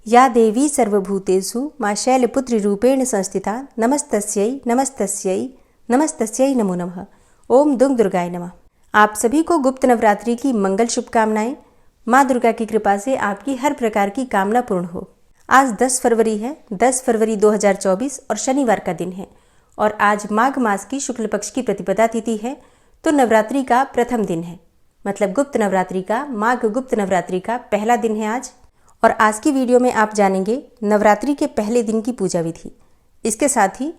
या देवी सर्वभूतेषु मां शैलपुत्रीरूपेण संस्थिता नमस्तस्यै नमस्तस्यै नमस्तस्यै नमो नमः। ओम दुर्ग दुर्गाय नमः। आप सभी को गुप्त नवरात्रि की मंगल शुभकामनाएं। माँ दुर्गा की कृपा से आपकी हर प्रकार की कामना पूर्ण हो। आज 10 फरवरी है, 10 फरवरी 2024 और शनिवार का दिन है और आज माघ मास की शुक्ल पक्ष की प्रतिपदा तिथि है, तो नवरात्रि का प्रथम दिन है, मतलब गुप्त नवरात्रि का, माघ गुप्त नवरात्रि का पहला दिन है आज। और आज की वीडियो में आप जानेंगे नवरात्रि के पहले दिन की पूजा विधि। इसके साथ ही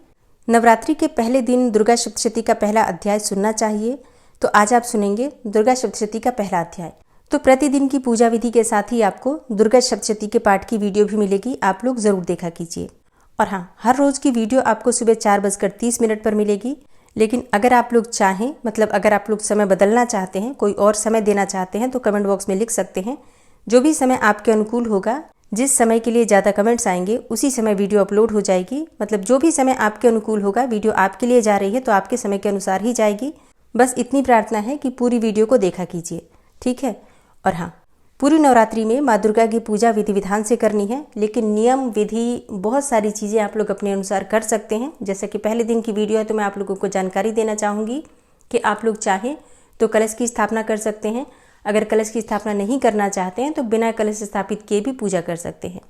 नवरात्रि के पहले दिन दुर्गा सप्तशती का पहला अध्याय सुनना चाहिए, तो आज आप सुनेंगे दुर्गा सप्तशती का पहला अध्याय। तो प्रतिदिन की पूजा विधि के साथ ही आपको दुर्गा सप्तशती के पाठ की वीडियो भी मिलेगी, आप लोग ज़रूर देखा कीजिए। और हाँ, हर रोज़ की वीडियो आपको सुबह 4:30 पर मिलेगी। लेकिन अगर आप लोग चाहें, मतलब अगर आप लोग समय बदलना चाहते हैं, कोई और समय देना चाहते हैं, तो कमेंट बॉक्स में लिख सकते हैं। जो भी समय आपके अनुकूल होगा, जिस समय के लिए ज़्यादा कमेंट्स आएंगे उसी समय वीडियो अपलोड हो जाएगी। मतलब जो भी समय आपके अनुकूल होगा, वीडियो आपके लिए जा रही है तो आपके समय के अनुसार ही जाएगी। बस इतनी प्रार्थना है कि पूरी वीडियो को देखा कीजिए, ठीक है। और हाँ, पूरी नवरात्रि में माँ दुर्गा की पूजा विधि विधान से करनी है, लेकिन नियम विधि बहुत सारी चीज़ें आप लोग अपने अनुसार कर सकते हैं। जैसे कि पहले दिन की वीडियो है तो मैं आप लोगों को जानकारी देना चाहूँगी कि आप लोग चाहें तो कलश की स्थापना कर सकते हैं। अगर कलश की स्थापना नहीं करना चाहते हैं तो बिना कलश स्थापित किए भी पूजा कर सकते हैं।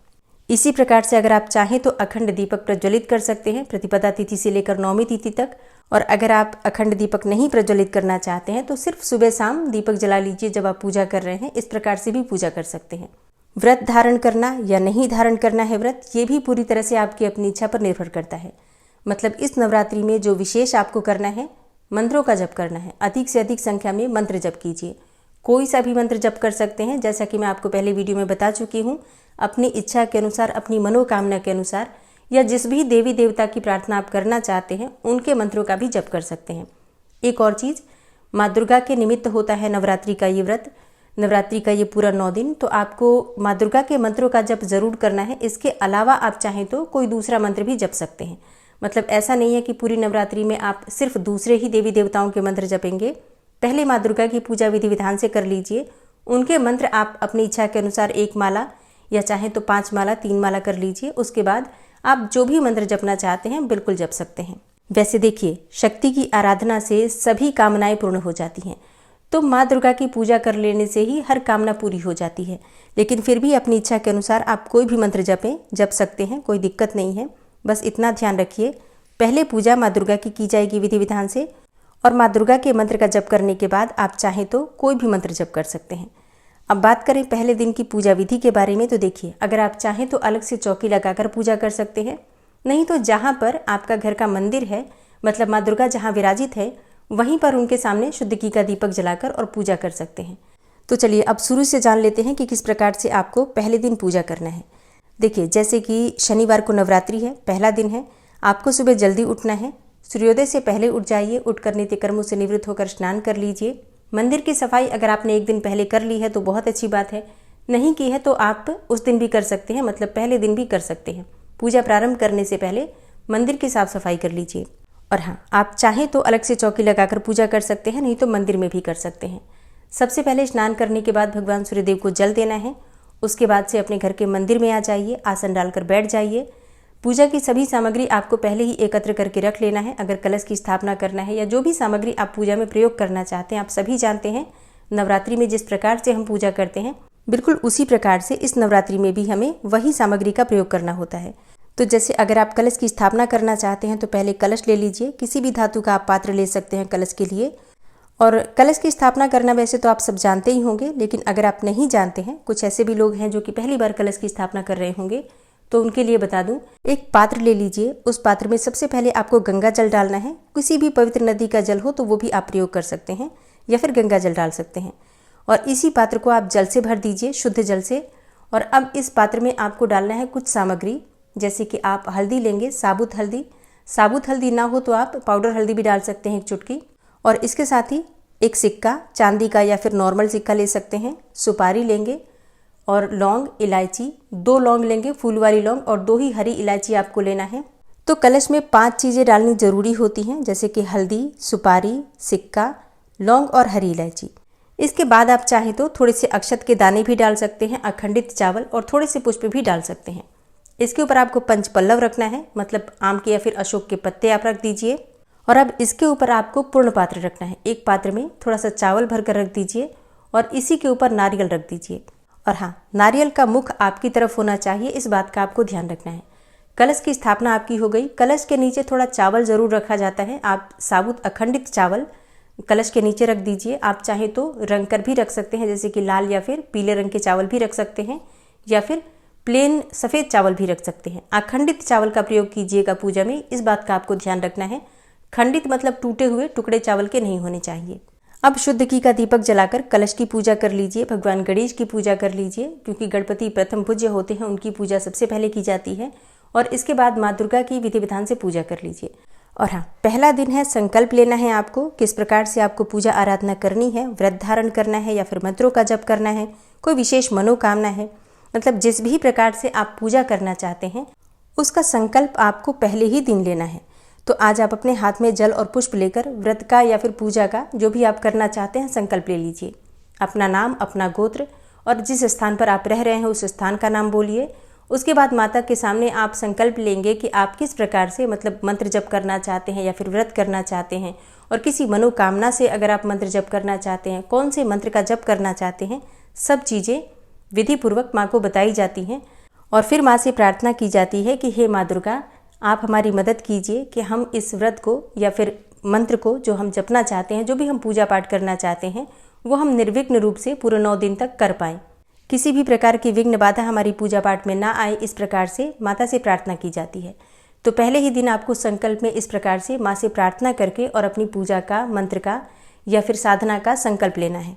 इसी प्रकार से अगर आप चाहें तो अखंड दीपक प्रज्वलित कर सकते हैं प्रतिपदा तिथि से लेकर नौमी तिथि तक। और अगर आप अखंड दीपक नहीं प्रज्वलित करना चाहते हैं तो सिर्फ सुबह शाम दीपक जला लीजिए जब आप पूजा कर रहे हैं। इस प्रकार से भी पूजा कर सकते हैं। व्रत धारण करना या नहीं धारण करना है व्रत, ये भी पूरी तरह से आपकी अपनी इच्छा पर निर्भर करता है। मतलब इस नवरात्रि में जो विशेष आपको करना है, मंत्रों का जप करना है। अधिक से अधिक संख्या में मंत्र जप कीजिए। कोई सा भी मंत्र जप कर सकते हैं, जैसा कि मैं आपको पहले वीडियो में बता चुकी हूँ। अपनी इच्छा के अनुसार, अपनी मनोकामना के अनुसार, या जिस भी देवी देवता की प्रार्थना आप करना चाहते हैं उनके मंत्रों का भी जप कर सकते हैं। एक और चीज़, माँ दुर्गा के निमित्त होता है नवरात्रि का ये व्रत, नवरात्रि का ये पूरा 9 दिन। तो आपको माँ दुर्गा के मंत्रों का जप जरूर करना है। इसके अलावा आप चाहें तो कोई दूसरा मंत्र भी जप सकते हैं। मतलब ऐसा नहीं है कि पूरी नवरात्रि में आप सिर्फ दूसरे ही देवी देवताओं के मंत्र जपेंगे। पहले माँ दुर्गा की पूजा विधि विधान से कर लीजिए। उनके मंत्र आप अपनी इच्छा के अनुसार 1 माला या चाहें तो 5 माला, 3 माला कर लीजिए। उसके बाद आप जो भी मंत्र जपना चाहते हैं बिल्कुल जप सकते हैं। वैसे देखिए, शक्ति की आराधना से सभी कामनाएं पूर्ण हो जाती हैं, तो माँ दुर्गा की पूजा कर लेने से ही हर कामना पूरी हो जाती है। लेकिन फिर भी अपनी इच्छा के अनुसार आप कोई भी मंत्र जप सकते हैं, कोई दिक्कत नहीं है। बस इतना ध्यान रखिए, पहले पूजा माँ दुर्गा की जाएगी विधि विधान से, और माँ दुर्गा के मंत्र का जप करने के बाद आप चाहें तो कोई भी मंत्र जप कर सकते हैं। अब बात करें पहले दिन की पूजा विधि के बारे में, तो देखिए, अगर आप चाहें तो अलग से चौकी लगाकर पूजा कर सकते हैं। नहीं तो जहाँ पर आपका घर का मंदिर है, मतलब माँ दुर्गा जहाँ विराजित है, वहीं पर उनके सामने शुद्ध घी का दीपक जलाकर और पूजा कर सकते हैं। तो चलिए अब शुरू से जान लेते हैं कि किस प्रकार से आपको पहले दिन पूजा करना है। देखिए, जैसे कि शनिवार को नवरात्रि है, पहला दिन है, आपको सुबह जल्दी उठना है। सूर्योदय से पहले उठ जाइए। उठकर नित्य कर्मों से निवृत्त होकर स्नान कर लीजिए। मंदिर की सफाई अगर आपने एक दिन पहले कर ली है तो बहुत अच्छी बात है, नहीं की है तो आप उस दिन भी कर सकते हैं, मतलब पहले दिन भी कर सकते हैं। पूजा प्रारंभ करने से पहले मंदिर की साफ सफाई कर लीजिए। और हाँ, आप चाहें तो अलग से चौकी लगाकर पूजा कर सकते हैं, नहीं तो मंदिर में भी कर सकते हैं। सबसे पहले स्नान करने के बाद भगवान सूर्यदेव को जल देना है। उसके बाद से अपने घर के मंदिर में आ जाइए, आसन डालकर बैठ जाइए। पूजा की सभी सामग्री आपको पहले ही एकत्र करके रख लेना है। अगर कलश की स्थापना करना है या जो भी सामग्री आप पूजा में प्रयोग करना चाहते हैं, आप सभी जानते हैं नवरात्रि में जिस प्रकार से हम पूजा करते हैं, बिल्कुल उसी प्रकार से इस नवरात्रि में भी हमें वही सामग्री का प्रयोग करना होता है। तो जैसे अगर आप कलश की स्थापना करना चाहते हैं तो पहले कलश ले लीजिए। किसी भी धातु का आप पात्र ले सकते हैं कलश के लिए। और कलश की स्थापना करना वैसे तो आप सब जानते ही होंगे, लेकिन अगर आप नहीं जानते हैं, कुछ ऐसे भी लोग हैं जो कि पहली बार कलश की स्थापना कर रहे होंगे, तो उनके लिए बता दूं, एक पात्र ले लीजिए। उस पात्र में सबसे पहले आपको गंगा जल डालना है। किसी भी पवित्र नदी का जल हो तो वो भी आप प्रयोग कर सकते हैं, या फिर गंगा जल डाल सकते हैं। और इसी पात्र को आप जल से भर दीजिए, शुद्ध जल से। और अब इस पात्र में आपको डालना है कुछ सामग्री, जैसे कि आप हल्दी लेंगे, साबुत हल्दी। साबुत हल्दी ना हो तो आप पाउडर हल्दी भी डाल सकते हैं, 1 चुटकी। और इसके साथ ही एक सिक्का, चांदी का या फिर नॉर्मल सिक्का ले सकते हैं। सुपारी लेंगे और लौंग, इलायची, 2 लौंग लेंगे, फूल वाली लौंग, और 2 ही हरी इलायची आपको लेना है। तो कलश में 5 चीज़ें डालनी जरूरी होती हैं, जैसे कि हल्दी, सुपारी, सिक्का, लौंग और हरी इलायची। इसके बाद आप चाहे तो थोड़े से अक्षत के दाने भी डाल सकते हैं, अखंडित चावल और थोड़े से पुष्प भी डाल सकते हैं। इसके ऊपर आपको पंचपल्लव रखना है, मतलब आम के या फिर अशोक के पत्ते आप रख दीजिए। और अब इसके ऊपर आपको पूर्ण पात्र रखना है। एक पात्र में थोड़ा सा चावल भर कर रख दीजिए और इसी के ऊपर नारियल रख दीजिए। और हाँ, नारियल का मुख आपकी तरफ होना चाहिए, इस बात का आपको ध्यान रखना है। कलश की स्थापना आपकी हो गई। कलश के नीचे थोड़ा चावल जरूर रखा जाता है। आप साबुत अखंडित चावल कलश के नीचे रख दीजिए। आप चाहे तो रंग कर भी रख सकते हैं, जैसे कि लाल या फिर पीले रंग के चावल भी रख सकते हैं, या फिर प्लेन सफ़ेद चावल भी रख सकते हैं। अखंडित चावल का प्रयोग कीजिएगा पूजा में, इस बात का आपको ध्यान रखना है। खंडित मतलब टूटे हुए टुकड़े चावल के नहीं होने चाहिए। अब शुद्ध घी का दीपक जलाकर कलश की पूजा कर लीजिए। भगवान गणेश की पूजा कर लीजिए, क्योंकि गणपति प्रथम पूज्य होते हैं, उनकी पूजा सबसे पहले की जाती है। और इसके बाद माँ दुर्गा की विधि विधान से पूजा कर लीजिए। और हाँ, पहला दिन है, संकल्प लेना है आपको किस प्रकार से आपको पूजा आराधना करनी है। व्रत धारण करना है या फिर मंत्रों का जप करना है, कोई विशेष मनोकामना है, मतलब जिस भी प्रकार से आप पूजा करना चाहते हैं उसका संकल्प आपको पहले ही दिन लेना है। तो आज आप अपने हाथ में जल और पुष्प लेकर व्रत का या फिर पूजा का जो भी आप करना चाहते हैं संकल्प ले लीजिए। अपना नाम, अपना गोत्र और जिस स्थान पर आप रह रहे हैं उस स्थान का नाम बोलिए। उसके बाद माता के सामने आप संकल्प लेंगे कि आप किस प्रकार से, मतलब मंत्र जप करना चाहते हैं या फिर व्रत करना चाहते हैं, और किसी मनोकामना से अगर आप मंत्र जप करना चाहते हैं, कौन से मंत्र का जप करना चाहते हैं, सब चीज़ें विधि पूर्वक माँ को बताई जाती हैं। और फिर माँ से प्रार्थना की जाती है कि हे माँ दुर्गा, आप हमारी मदद कीजिए कि हम इस व्रत को या फिर मंत्र को जो हम जपना चाहते हैं, जो भी हम पूजा पाठ करना चाहते हैं, वो हम निर्विघ्न रूप से पूरे 9 दिन तक कर पाएँ। किसी भी प्रकार की विघ्न बाधा हमारी पूजा पाठ में ना आए, इस प्रकार से माता से प्रार्थना की जाती है। तो पहले ही दिन आपको संकल्प में इस प्रकार से माँ से प्रार्थना करके और अपनी पूजा का, मंत्र का या फिर साधना का संकल्प लेना है।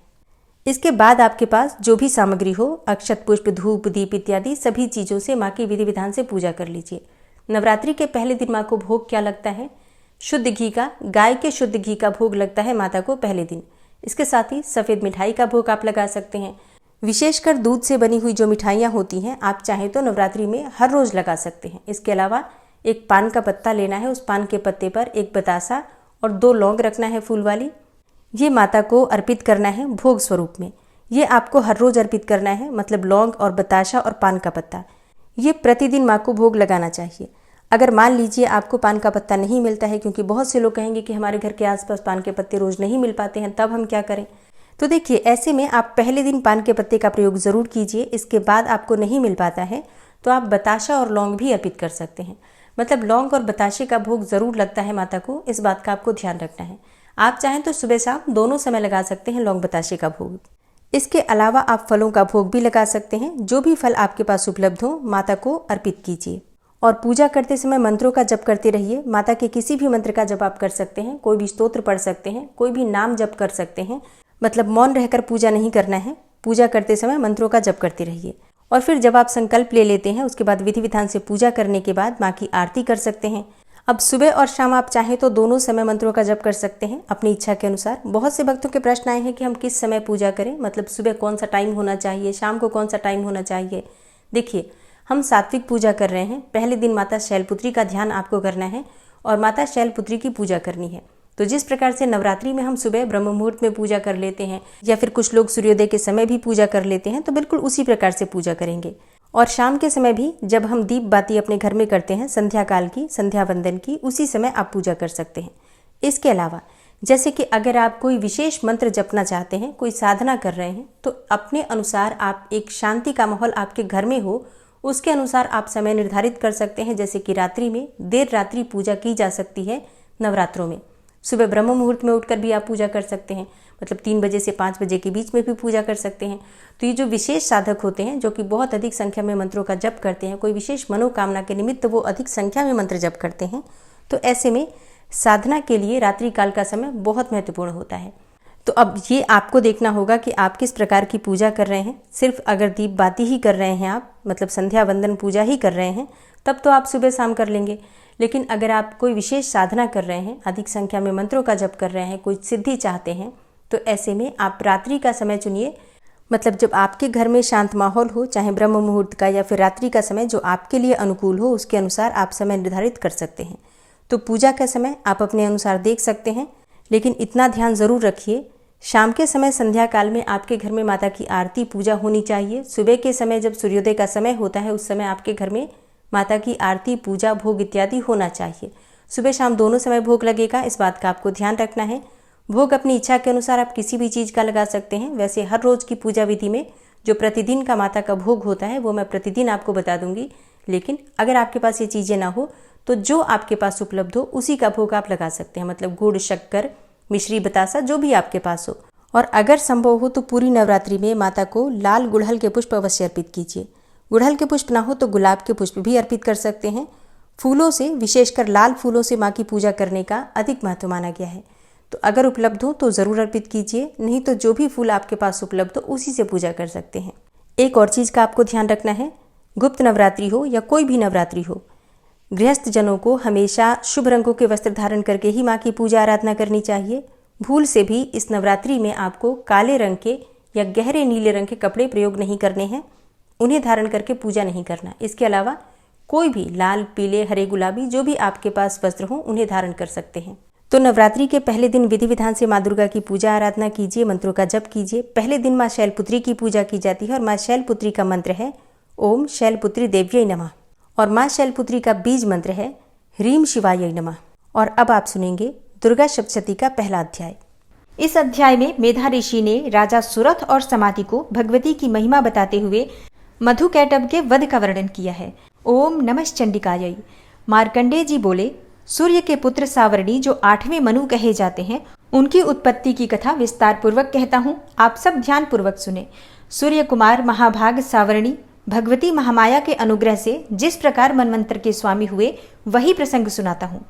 इसके बाद आपके पास जो भी सामग्री हो, अक्षत, पुष्प, धूप, दीप इत्यादि सभी चीज़ों से माँ की विधि विधान से पूजा कर लीजिए। नवरात्रि के पहले दिन माँ को भोग क्या लगता है? शुद्ध घी का, गाय के शुद्ध घी का भोग लगता है माता को पहले दिन। इसके साथ ही सफ़ेद मिठाई का भोग आप लगा सकते हैं। विशेषकर दूध से बनी हुई जो मिठाइयाँ होती हैं, आप चाहें तो नवरात्रि में हर रोज़ लगा सकते हैं। इसके अलावा एक पान का पत्ता लेना है, उस पान के पत्ते पर एक बतासा और 2 लौंग रखना है फूल वाली। ये माता को अर्पित करना है भोग स्वरूप में। ये आपको हर रोज़ अर्पित करना है, मतलब लौंग और बताशा और पान का पत्ता, ये प्रतिदिन माँ को भोग लगाना चाहिए। अगर मान लीजिए आपको पान का पत्ता नहीं मिलता है, क्योंकि बहुत से लोग कहेंगे कि हमारे घर के आसपास पान के पत्ते रोज़ नहीं मिल पाते हैं, तब हम क्या करें? तो देखिए, ऐसे में आप पहले दिन पान के पत्ते का प्रयोग ज़रूर कीजिए। इसके बाद आपको नहीं मिल पाता है तो आप बताशा और लौंग भी अर्पित कर सकते हैं। मतलब लौंग और बताशे का भोग ज़रूर लगता है माता को, इस बात का आपको ध्यान रखना है। आप चाहें तो सुबह शाम दोनों समय लगा सकते हैं लौंग बताशे का भोग। इसके अलावा आप फलों का भोग भी लगा सकते हैं। जो भी फल आपके पास उपलब्ध हो माता को अर्पित कीजिए। और पूजा करते समय मंत्रों का जप करते रहिए। माता के किसी भी मंत्र का जप आप कर सकते हैं, कोई भी स्तोत्र पढ़ सकते हैं, कोई भी नाम जप कर सकते हैं। मतलब मौन रहकर पूजा नहीं करना है, पूजा करते समय मंत्रों का जप करते रहिए। और फिर जब आप संकल्प ले लेते हैं, उसके बाद विधि विधान से पूजा करने के बाद माँ की आरती कर सकते हैं। अब सुबह और शाम आप चाहें तो दोनों समय मंत्रों का जप कर सकते हैं अपनी इच्छा के अनुसार। बहुत से भक्तों के प्रश्न आए हैं कि हम किस समय पूजा करें, मतलब सुबह कौन सा टाइम होना चाहिए, शाम को कौन सा टाइम होना चाहिए। देखिए, हम सात्विक पूजा कर रहे हैं। पहले दिन माता शैलपुत्री का ध्यान आपको करना है और माता शैलपुत्री की पूजा करनी है। तो जिस प्रकार से नवरात्रि में हम सुबह ब्रह्म मुहूर्त में पूजा कर लेते हैं, या फिर कुछ लोग सूर्योदय के समय भी पूजा कर लेते हैं, तो बिल्कुल उसी प्रकार से पूजा करेंगे। और शाम के समय भी जब हम दीप बाती अपने घर में करते हैं, संध्या काल की, संध्या वंदन की, उसी समय आप पूजा कर सकते हैं। इसके अलावा जैसे कि अगर आप कोई विशेष मंत्र जपना चाहते हैं, कोई साधना कर रहे हैं, तो अपने अनुसार आप एक शांति का माहौल आपके घर में हो, उसके अनुसार आप समय निर्धारित कर सकते हैं। जैसे कि रात्रि में देर रात्रि पूजा की जा सकती है नवरात्रों में। सुबह ब्रह्म मुहूर्त में उठकर भी आप पूजा कर सकते हैं, मतलब 3 बजे से 5 बजे के बीच में भी पूजा कर सकते हैं। तो ये जो विशेष साधक होते हैं, जो कि बहुत अधिक संख्या में मंत्रों का जप करते हैं, कोई विशेष मनोकामना के निमित्त वो अधिक संख्या में मंत्र जप करते हैं, तो ऐसे में साधना के लिए रात्रि काल का समय बहुत महत्वपूर्ण होता है। तो अब ये आपको देखना होगा कि आप किस प्रकार की पूजा कर रहे हैं। सिर्फ अगर दीप बाती ही कर रहे हैं आप, मतलब संध्या वंदन पूजा ही कर रहे हैं, तब तो आप सुबह शाम कर लेंगे। लेकिन अगर आप कोई विशेष साधना कर रहे हैं, अधिक संख्या में मंत्रों का जप कर रहे हैं, कोई सिद्धि चाहते हैं, तो ऐसे में आप रात्रि का समय चुनिए। मतलब जब आपके घर में शांत माहौल हो, चाहे ब्रह्म मुहूर्त का या फिर रात्रि का समय, जो आपके लिए अनुकूल हो, उसके अनुसार आप समय निर्धारित कर सकते हैं। तो पूजा का समय आप अपने अनुसार देख सकते हैं, लेकिन इतना ध्यान ज़रूर रखिए शाम के समय संध्या काल में आपके घर में माता की आरती पूजा होनी चाहिए। सुबह के समय जब सूर्योदय का समय होता है उस समय आपके घर में माता की आरती पूजा भोग इत्यादि होना चाहिए। सुबह शाम दोनों समय भोग लगेगा, इस बात का आपको ध्यान रखना है। भोग अपनी इच्छा के अनुसार आप किसी भी चीज़ का लगा सकते हैं। वैसे हर रोज़ की पूजा विधि में जो प्रतिदिन का माता का भोग होता है वो मैं प्रतिदिन आपको बता दूंगी, लेकिन अगर आपके पास ये चीज़ें ना हो तो जो आपके पास उपलब्ध हो उसी का भोग आप लगा सकते हैं, मतलब गुड़, शक्कर, मिश्री, बतासा, जो भी आपके पास हो। और अगर संभव हो तो पूरी नवरात्रि में माता को लाल गुड़हल के पुष्प अवश्य अर्पित कीजिए। गुड़हल के पुष्प ना हो तो गुलाब के पुष्प भी अर्पित कर सकते हैं। फूलों से, विशेषकर लाल फूलों से माँ की पूजा करने का अधिक महत्व माना गया है, तो अगर उपलब्ध हो तो ज़रूर अर्पित कीजिए, नहीं तो जो भी फूल आपके पास उपलब्ध हो उसी से पूजा कर सकते हैं। एक और चीज़ का आपको ध्यान रखना है, गुप्त नवरात्रि हो या कोई भी नवरात्रि हो, गृहस्थ जनों को हमेशा शुभ रंगों के वस्त्र धारण करके ही माँ की पूजा आराधना करनी चाहिए। भूल से भी इस नवरात्रि में आपको काले रंग के या गहरे नीले रंग के कपड़े प्रयोग नहीं करने हैं, उन्हें धारण करके पूजा नहीं करना। इसके अलावा कोई भी लाल, पीले, हरे, गुलाबी जो भी आपके पास वस्त्र हो उन्हें धारण कर सकते हैं। तो नवरात्रि के पहले दिन विधि विधान से माँ दुर्गा की पूजा आराधना कीजिए, मंत्रों का जप कीजिए। पहले दिन माँ शैलपुत्री की पूजा की जाती है और माँ शैलपुत्री का मंत्र है ओम शैलपुत्री देव्यै नमः, और माँ शैलपुत्री का बीज मंत्र है ह्रीम शिवायै नमः। और अब आप सुनेंगे दुर्गा सप्तशती का पहला अध्याय। इस अध्याय में मेधा ऋषि ने राजा सुरथ और समाधि को भगवती की महिमा बताते हुए मधुकैटभ के वध का वर्णन किया है। ओम नमश्चंडिकायै। मार्कंडेय जी बोले, सूर्य के पुत्र सावर्णी जो 8वें मनु कहे जाते हैं, उनकी उत्पत्ति की कथा विस्तार पूर्वक कहता हूँ, आप सब ध्यान पूर्वक सुने। सूर्य कुमार महाभाग सावर्णी भगवती महामाया के अनुग्रह से जिस प्रकार मनवंतर के स्वामी हुए वही प्रसंग सुनाता हूँ।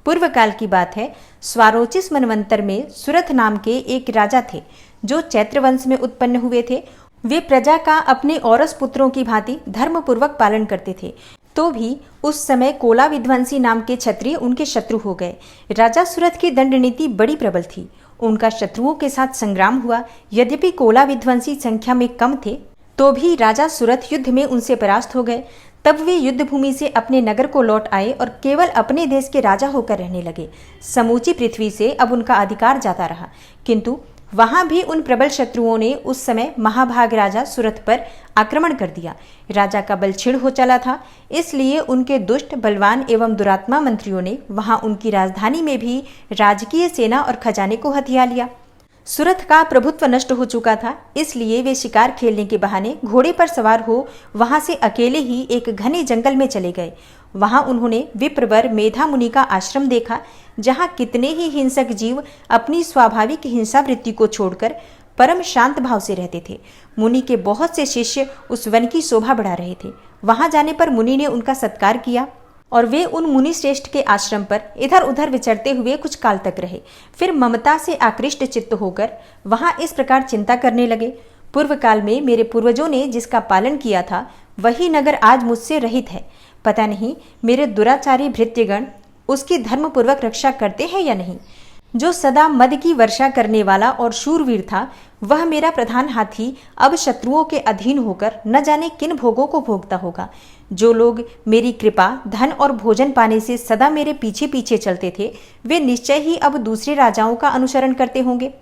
पूर्व काल की बात है, स्वारोचिस मनवंतर में सुरथ नाम के एक राजा थे जो चैत्र वंश में उत्पन्न हुए थे। वे प्रजा का अपने औरस पुत्रों की भांति धर्मपूर्वक पालन करते थे, तो भी उस समय कोला विध्वंसी नाम के क्षत्रिय उनके शत्रु हो गए। राजा सुरथ की दंड नीति बड़ी प्रबल थी, उनका शत्रुओं के साथ संग्राम हुआ। यद्यपि कोला विध्वंसी संख्या में कम थे तो भी राजा सुरथ युद्ध में उनसे परास्त हो गए। तब वे युद्ध भूमि से अपने नगर को लौट आए और केवल अपने देश के राजा होकर रहने लगे। समूची पृथ्वी से अब उनका अधिकार जाता रहा, किंतु वहां भी उन प्रबल शत्रुओं ने उस समय महाभाग राजा सुरथ पर आक्रमण कर दिया। राजा का बल क्षीण हो चला था, इसलिए उनके दुष्ट, बलवान एवं दुरात्मा मंत्रियों ने वहां उनकी राजधानी में भी राजकीय सेना और खजाने को हथिया लिया। सुरथ का प्रभुत्व नष्ट हो चुका था, इसलिए वे शिकार खेलने के बहाने घोड़े पर सवार हो वहां से अकेले ही एक घने जंगल में चले गए। वहां उन्होंने विप्रवर मेधा मुनि का आश्रम देखा, जहां कितने ही हिंसक जीव अपनी स्वाभाविक हिंसा वृत्ति को छोड़कर परम शांत भाव से रहते थे। मुनि के बहुत से शिष्य उस वन की शोभा बढ़ा रहे थे। वहां जाने पर मुनि ने उनका सत्कार किया और वे उन मुनि श्रेष्ठ के आश्रम पर इधर उधर विचरते हुए कुछ काल तक रहे। फिर ममता से आकृष्ट चित्त होकर वहां इस प्रकार चिंता करने लगे, पूर्व काल में मेरे पूर्वजों ने जिसका पालन किया था वही नगर आज मुझसे रहित है। पता नहीं मेरे दुराचारी भृत्यगण उसकी धर्मपूर्वक रक्षा करते हैं या नहीं। जो सदा मद की वर्षा करने वाला और शूरवीर था, वह मेरा प्रधान हाथी अब शत्रुओं के अधीन होकर न जाने किन भोगों को भोगता होगा। जो लोग मेरी कृपा, धन और भोजन पाने से सदा मेरे पीछे पीछे चलते थे, वे निश्चय ही अब दूसरे राजाओं का अनुसरण करते होंगे।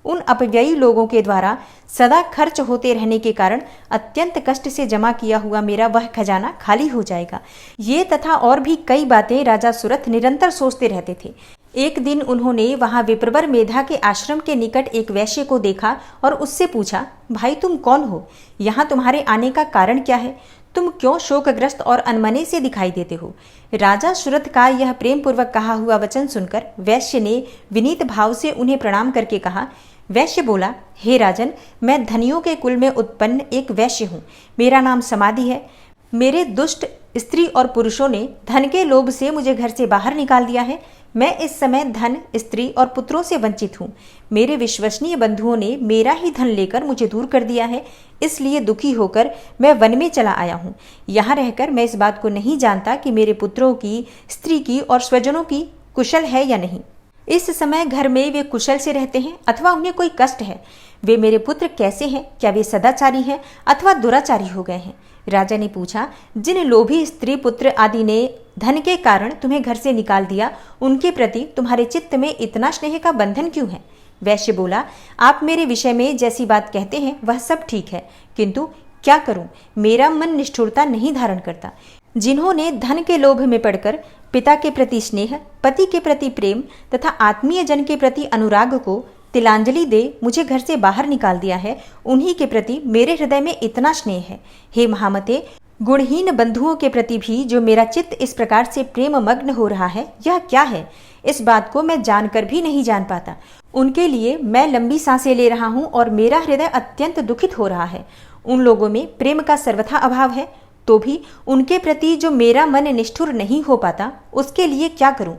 उन अपव्ययी लोगों के द्वारा सदा खर्च होते रहने के कारण अत्यंत कष्ट से जमा किया हुआ मेरा वह खजाना खाली हो जाएगा। ये तथा और भी कई बातें राजा सुरथ निरंतर सोचते रहते थे। एक दिन उन्होंने वहां विप्रवर मेधा के आश्रम के निकट एक वैश्य को देखा और उससे पूछा, भाई तुम कौन हो? यहाँ तुम्हारे आने का कारण क्या है? तुम क्यों शोकग्रस्त और अनमने से दिखाई देते हो? राजा सुरथ का यह प्रेम पूर्वक कहा हुआ वचन सुनकर वैश्य ने विनीत भाव से उन्हें प्रणाम करके कहा। वैश्य बोला, हे राजन, मैं धनियों के कुल में उत्पन्न एक वैश्य हूँ। मेरा नाम समाधि है। मेरे दुष्ट स्त्री और पुरुषों ने धन के लोभ से मुझे घर से बाहर निकाल दिया है। मैं इस समय धन, स्त्री और पुत्रों से वंचित हूँ। मेरे विश्वसनीय बंधुओं ने मेरा ही धन लेकर मुझे दूर कर दिया है, इसलिए दुखी होकर मैं वन में चला आया हूँ। यहाँ रहकर मैं इस बात को नहीं जानता कि मेरे पुत्रों की, स्त्री की और स्वजनों की कुशल है या नहीं। इस समय घर में वे कुशल से रहते हैं अथवा उन्हें कोई कष्ट है। वे मेरे पुत्र कैसे हैं? क्या वे सदाचारी हैं अथवा दुराचारी हो गए हैं? राजा ने पूछा, जिन लोभी स्त्री पुत्र आदि ने धन के कारण तुम्हें घर से निकाल दिया, उनके प्रति तुम्हारे चित्त में इतना स्नेह का बंधन क्यों है? वैश्य बोला, आप मेरे विषय में जैसी बात कहते हैं वह सब ठीक है, किंतु क्या करूं, मेरा मन निष्ठुरता नहीं धारण करता। जिन्होंने धन के लोभ में पड़कर पिता के प्रति स्नेह, पति के प्रति प्रेम तथा आत्मीय जन के प्रति अनुराग को तिलांजलि दे मुझे घर से बाहर निकाल दिया है, उन्हीं के प्रति मेरे हृदय में इतना स्नेह है। हे महामते, गुणहीन बंधुओं के प्रति भी जो मेरा चित्त इस प्रकार से प्रेम मग्न हो रहा है, यह क्या है? इस बात को मैं जानकर भी नहीं जान पाता। उनके लिए मैं लंबी सांसें ले रहा हूँ और मेरा हृदय अत्यंत दुखित हो रहा है। उन लोगों में प्रेम का सर्वथा अभाव है, तो भी उनके प्रति जो मेरा मन निष्ठुर नहीं हो पाता, उसके लिए क्या करूं?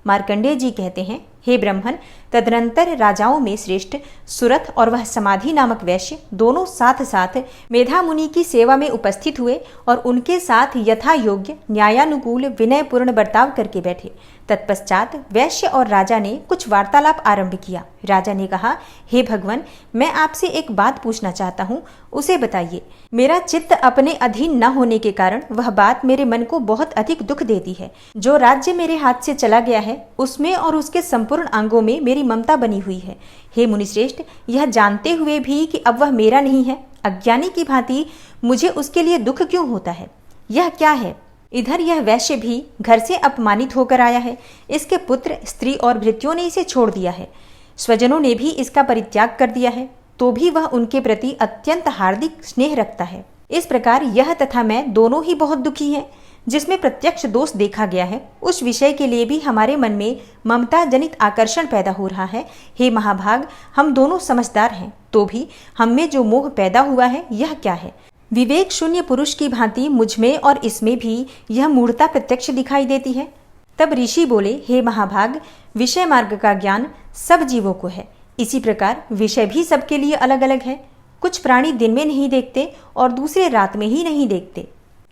मार्कंडेय जी कहते हैं, हे ब्रह्मन, तदनंतर राजाओं में श्रेष्ठ सुरथ और वह समाधि नामक वैश्य दोनों साथ साथ मेधा मुनि की सेवा में उपस्थित हुए और उनके साथ यथा योग्य न्यायानुकूल विनयपूर्ण बर्ताव करके बैठे। तत्पश्चात वैश्य और राजा ने कुछ वार्तालाप आरंभ किया। राजा ने कहा, हे भगवान, मैं आपसे एक बात पूछना चाहता हूँ, उसे बताइए। मेरा चित्त अपने अधीन न होने के कारण वह बात मेरे मन को बहुत अधिक दुख देती है। जो राज्य मेरे हाथ से चला गया है, उसमें और उसके संपूर्ण अंगों में मेरी ममता बनी हुई है। हे मुनिश्रेष्ठ, यह जानते हुए भी कि अब वह मेरा नहीं है, अज्ञानी की भांति मुझे उसके लिए दुख क्यों होता है? यह क्या है? इधर यह वैश्य भी घर से अपमानित होकर आया है। इसके पुत्र, स्त्री और भृत्यों ने इसे छोड़ दिया है। स्वजनों ने भी इसका परित्याग कर दिया है, तो भी वह उनके प्रति अत्यंत हार्दिक स्नेह रखता है। इस प्रकार यह तथा मैं दोनों ही बहुत दुखी हैं। जिसमें प्रत्यक्ष दोष देखा गया है, उस विषय के लिए भी हमारे मन में ममता जनित आकर्षण पैदा हो रहा है। हे महाभाग, हम दोनों समझदार हैं, तो भी हम में जो मोह पैदा हुआ है, यह क्या है? विवेक शून्य पुरुष की भांति मुझमें और इसमें भी यह मूढ़ता प्रत्यक्ष दिखाई देती है। तब ऋषि बोले, हे महाभाग, विषय मार्ग का ज्ञान सब जीवों को है। इसी प्रकार विषय भी सबके लिए अलग अलग है। कुछ प्राणी दिन में नहीं देखते और दूसरे रात में ही नहीं देखते,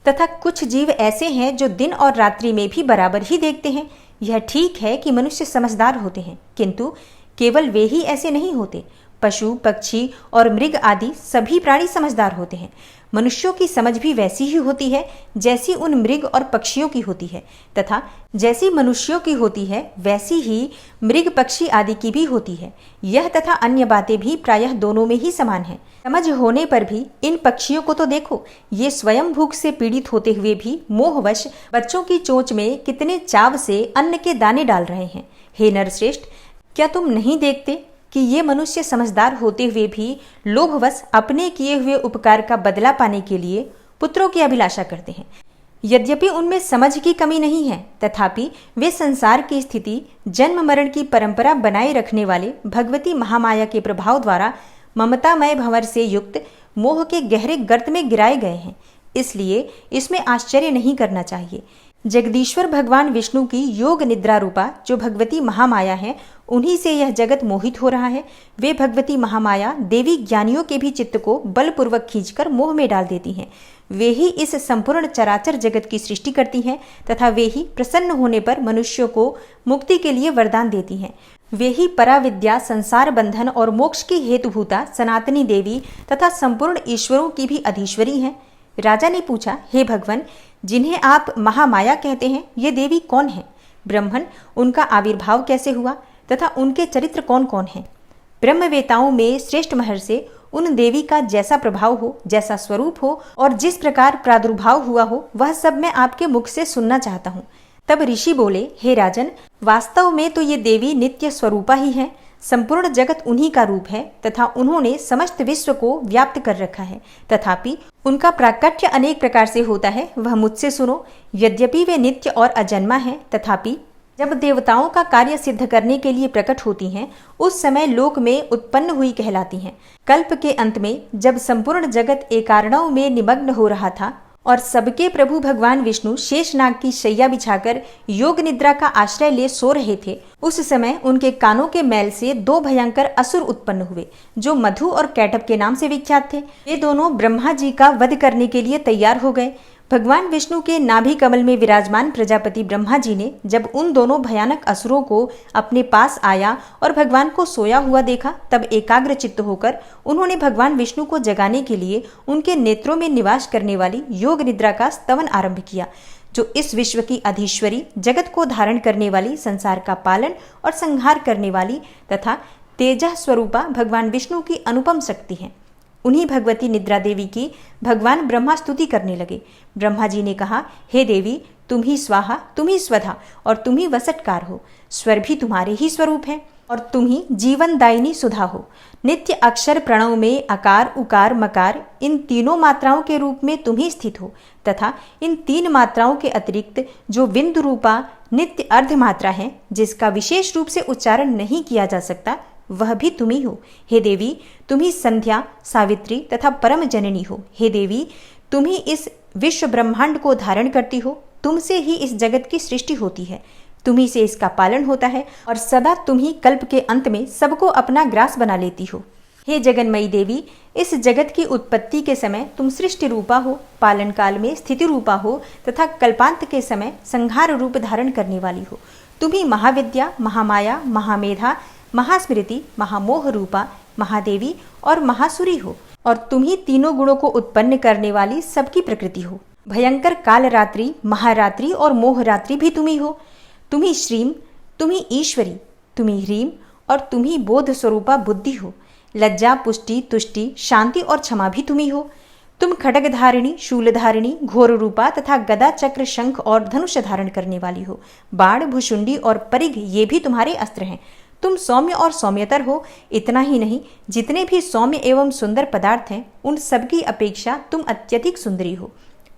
तथा कुछ जीव ऐसे हैं जो दिन और रात्रि में भी बराबर ही देखते हैं। यह ठीक है कि मनुष्य समझदार होते हैं, किंतु केवल वे ही ऐसे नहीं होते। पशु, पक्षी और मृग आदि सभी प्राणी समझदार होते हैं। मनुष्यों की समझ भी वैसी ही होती है जैसी उन मृग और पक्षियों की होती है, तथा जैसी मनुष्यों की होती है वैसी ही मृग, पक्षी आदि की भी होती है। यह तथा अन्य बातें भी प्रायः दोनों में ही समान है। समझ होने पर भी इन पक्षियों को तो देखो, ये स्वयं भूख से पीड़ित होते हुए भी मोहवश बच्चों की चोंच में कितने चाव से अन्न के दाने डाल रहे हैं। हे नरश्रेष्ठ, क्या तुम नहीं देखते कि ये मनुष्य समझदार होते हुए भी लोभवश अपने किए हुए उपकार का बदला पाने के लिए पुत्रों की अभिलाषा करते हैं? यद्यपि उनमें समझ की कमी नहीं है, तथापि वे संसार की स्थिति, जन्म मरण की परंपरा बनाए रखने वाले भगवती महामाया के प्रभाव द्वारा ममतामय भंवर से युक्त मोह के गहरे गर्त में गिराए गए हैं। इसलिए इसमें आश्चर्य नहीं करना चाहिए। जगदीश्वर भगवान विष्णु की योग निद्रा रूपा जो भगवती महामाया है, उन्हीं से यह जगत मोहित हो रहा है। वे भगवती महामाया देवी ज्ञानियों के भी चित्त को बलपूर्वक खींचकर मोह में डाल देती हैं। वे ही इस संपूर्ण चराचर जगत की सृष्टि करती हैं, तथा वे ही प्रसन्न होने पर मनुष्यों को मुक्ति के लिए वरदान देती हैं। वे ही पराविद्या, संसार बंधन और मोक्ष की हेतुभूता सनातनी देवी तथा संपूर्ण ईश्वरों की भी अधीश्वरी हैं। राजा ने पूछा, हे भगवान, जिन्हें आप महामाया कहते हैं, ये देवी कौन है? ब्रह्मन, उनका आविर्भाव कैसे हुआ तथा उनके चरित्र कौन कौन हैं? ब्रह्मवेताओं में श्रेष्ठ महर्षि उन देवी का जैसा प्रभाव हो, जैसा स्वरूप हो और जिस प्रकार प्रादुर्भाव हुआ हो, वह सब मैं आपके मुख से सुनना चाहता हूँ। तब ऋषि बोले, हे राजन, वास्तव में तो ये देवी नित्य स्वरूपा ही है। संपूर्ण जगत उन्हीं का रूप है तथा उन्होंने समस्त विश्व को व्याप्त कर रखा है। तथापि उनका प्राकट्य अनेक प्रकार से होता है, वह मुझसे सुनो। यद्यपि वे नित्य और अजन्मा हैं, तथापि जब देवताओं का कार्य सिद्ध करने के लिए प्रकट होती हैं, उस समय लोक में उत्पन्न हुई कहलाती हैं। कल्प के अंत में जब संपूर्ण जगत एकार्णव में निमग्न हो रहा था और सबके प्रभु भगवान विष्णु शेषनाग की शैया बिछाकर योग निद्रा का आश्रय ले सो रहे थे, उस समय उनके कानों के मैल से दो भयंकर असुर उत्पन्न हुए, जो मधु और कैटभ के नाम से विख्यात थे। वे दोनों ब्रह्मा जी का वध करने के लिए तैयार हो गए। भगवान विष्णु के नाभि कमल में विराजमान प्रजापति ब्रह्मा जी ने जब उन दोनों भयानक असुरों को अपने पास आया और भगवान को सोया हुआ देखा, तब एकाग्र चित्त होकर उन्होंने भगवान विष्णु को जगाने के लिए उनके नेत्रों में निवास करने वाली योग निद्रा का स्तवन आरंभ किया, जो इस विश्व की अधीश्वरी, जगत को धारण करने वाली, संसार का पालन और संहार करने वाली तथा तेजः स्वरूपा भगवान विष्णु की अनुपम शक्ति हैं। उन्हीं भगवती निद्रा देवी की भगवान ब्रह्मा स्तुति करने लगे। ब्रह्मा जी ने कहा, हे देवी, तुम ही स्वाहा, तुम ही स्वधा और तुम ही वसटकार हो। स्वर भी तुम्हारे ही स्वरूप हैं और तुम ही जीवनदायिनी सुधा हो। नित्य अक्षर प्रणव में अकार, उकार, मकार इन तीनों मात्राओं के रूप में तुम ही स्थित हो तथा इन 3 मात्राओं के अतिरिक्त जो बिंदु रूपा नित्य अर्ध मात्रा है, जिसका विशेष रूप से उच्चारण नहीं किया जा सकता, वह भी तुम ही हो। हे देवी, तुम ही संध्या, सावित्री तथा परम जननी हो। हे देवी, तुम ही इस विश्व ब्रह्मांड को धारण करती हो। तुमसे ही इस जगत की सृष्टि होती है, तुम्ही से इसका पालन होता है और सदा तुम ही कल्प के अंत में सबको अपना ग्रास बना लेती हो। हे जगन्मयी देवी, इस जगत की उत्पत्ति के समय तुम सृष्टि रूपा हो, पालन काल में स्थिति रूपा हो तथा कल्पांत के समय संहार रूप धारण करने वाली हो। तुम ही महाविद्या, महामाया, महामेधा, महास्मृति, महामोह रूपा, महादेवी और महासुरी हो और तुम ही तीनों गुणों को उत्पन्न करने वाली सबकी प्रकृति हो। भयंकर काल रात्रि, महारात्रि और मोहरात्रि भी तुम ही हो। तुम ही श्रीम, तुम ही ईश्वरी, तुम ही ह्रीम और तुम ही बोध स्वरूपा बुद्धि हो। लज्जा, पुष्टि, तुष्टि, शांति और क्षमा भी तुम ही हो। तुम खड्गधारिणी, शूलधारिणी, घोर रूपा तथा गदा, चक्र, शंख और धनुष धारण करने वाली हो। बाण, भुशुंडी और परिघ ये भी तुम्हारे अस्त्र हैं। तुम सौम्य और सौम्यतर हो। इतना ही नहीं, जितने भी सौम्य एवं सुंदर पदार्थ हैं, उन सबकी अपेक्षा तुम अत्यधिक सुंदरी हो।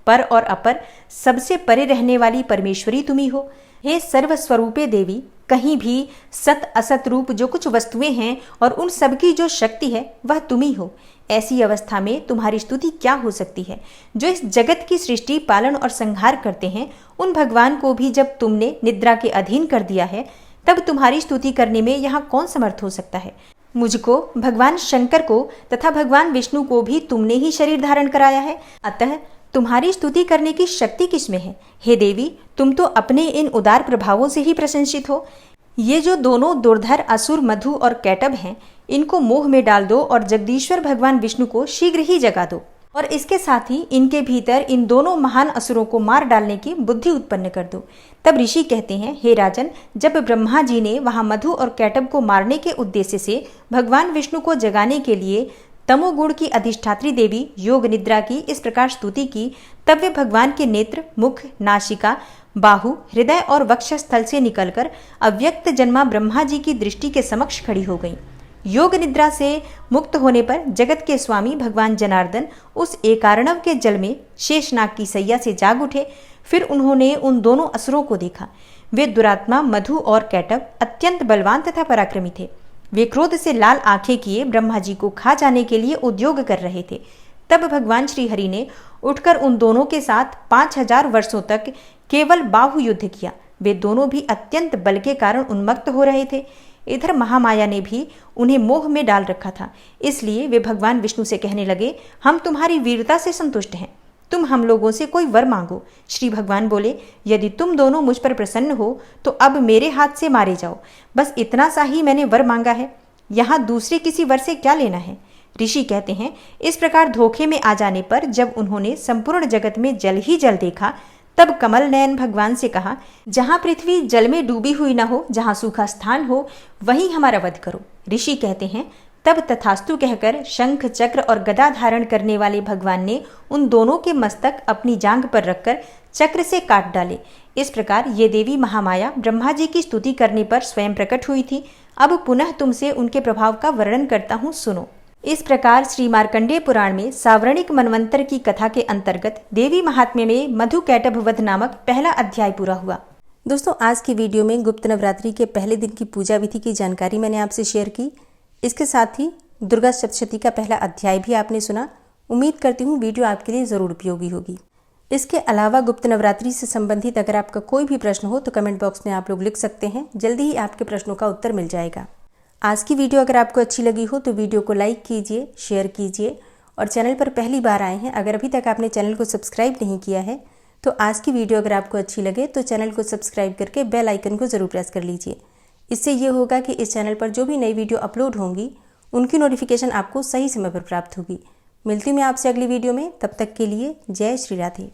पर और अपर सबसे परे रहने वाली परमेश्वरी तुम ही हो। हे सर्वस्वरूपे देवी, कहीं भी सत असत रूप जो कुछ वस्तुएं हैं और उन सबकी जो शक्ति है, वह तुम ही हो। ऐसी अवस्था में तुम्हारी स्तुति क्या हो सकती है? जो इस जगत की सृष्टि, पालन और संहार करते हैं, उन भगवान को भी जब तुमने निद्रा के अधीन कर दिया है, तब तुम्हारी स्तुति करने में यहाँ कौन समर्थ हो सकता है? मुझको, भगवान शंकर को तथा भगवान विष्णु को भी तुमने ही शरीर धारण कराया है, अतः तुम्हारी स्तुति करने की शक्ति किसमें है? हे देवी, तुम तो अपने इन उदार प्रभावों से ही प्रशंसित हो। ये जो दोनों दुर्धर असुर मधु और कैटभ हैं, इनको मोह में डाल दो और जगदीश्वर भगवान विष्णु को शीघ्र ही जगा दो और इसके साथ ही इनके भीतर इन दोनों महान असुरों को मार डालने की बुद्धि उत्पन्न कर दो। तब ऋषि कहते हैं, हे राजन, जब ब्रह्मा जी ने वहां मधु और कैटभ को मारने के उद्देश्य से भगवान विष्णु को जगाने के लिए तमोगुण की अधिष्ठात्री देवी योग निद्रा की इस प्रकार स्तुति की, तब वे भगवान के नेत्र, मुख, नासिका, बाहु, हृदय और वक्षस्थल से निकलकर अव्यक्त जन्मा ब्रह्मा जी की दृष्टि के समक्ष खड़ी हो गई। योग निद्रा से मुक्त होने पर जगत के स्वामी भगवान जनार्दन उस एकार्णव के जल में शेषनाग की सैया से जाग उठे। फिर उन्होंने उन दोनों असुरों को देखा। वे दुरात्मा मधु और कैटभ अत्यंत बलवान तथा पराक्रमी थे। वे क्रोध से लाल आंखें किए ब्रह्मा जी को खा जाने के लिए उद्योग कर रहे थे। तब भगवान श्री हरि ने उठकर उन दोनों के साथ 5000 वर्षों तक केवल बाहु युद्ध किया। वे दोनों भी अत्यंत बल के कारण उन्मत्त हो रहे थे। इधर महामाया ने भी उन्हें मोह में डाल रखा था, इसलिए वे भगवान विष्णु से कहने लगे, हम तुम्हारी वीरता से संतुष्ट हैं, तुम हम लोगों से कोई वर मांगो। श्री भगवान बोले, यदि तुम दोनों मुझ पर प्रसन्न हो तो अब मेरे हाथ से मारे जाओ। बस इतना सा ही मैंने वर मांगा है, यहाँ दूसरे किसी वर से क्या लेना है। ऋषि कहते हैं, इस प्रकार धोखे में आ जाने पर जब उन्होंने संपूर्ण जगत में जल ही जल देखा, तब कमल नयन भगवान से कहा, जहाँ पृथ्वी जल में डूबी हुई न हो, जहाँ सूखा स्थान हो, वहीं हमारा वध करो। ऋषि कहते हैं, तब तथास्तु कहकर शंख, चक्र और गदा धारण करने वाले भगवान ने उन दोनों के मस्तक अपनी जांघ पर रखकर चक्र से काट डाले। इस प्रकार ये देवी महामाया ब्रह्मा जी की स्तुति करने पर स्वयं प्रकट हुई थी। अब पुनः तुमसे उनके प्रभाव का वर्णन करता हूँ, सुनो। इस प्रकार श्री मार्कंडेय पुराण में सावर्णिक मनवंतर की कथा के अंतर्गत देवी महात्म्य में मधु कैटभ वध नामक पहला अध्याय पूरा हुआ। दोस्तों, आज की वीडियो में गुप्त नवरात्रि के पहले दिन की पूजा विधि की जानकारी मैंने आपसे शेयर की। इसके साथ ही दुर्गा सप्तशती का पहला अध्याय भी आपने सुना। उम्मीद करती हूँ वीडियो आपके लिए ज़रूर उपयोगी होगी। इसके अलावा गुप्त नवरात्रि से संबंधित अगर आपका कोई भी प्रश्न हो तो कमेंट बॉक्स में आप लोग लिख सकते हैं, जल्दी ही आपके प्रश्नों का उत्तर मिल जाएगा। आज की वीडियो अगर आपको अच्छी लगी हो तो वीडियो को लाइक कीजिए, शेयर कीजिए और चैनल पर पहली बार आए हैं, अगर अभी तक आपने चैनल को सब्सक्राइब नहीं किया है तो आज की वीडियो अगर आपको अच्छी लगे तो चैनल को सब्सक्राइब करके बेल आइकन को ज़रूर प्रेस कर लीजिए। इससे ये होगा कि इस चैनल पर जो भी नई वीडियो अपलोड होंगी उनकी नोटिफिकेशन आपको सही समय पर प्राप्त होगी। मिलती हूँ मैं आपसे अगली वीडियो में, तब तक के लिए जय श्री राधे।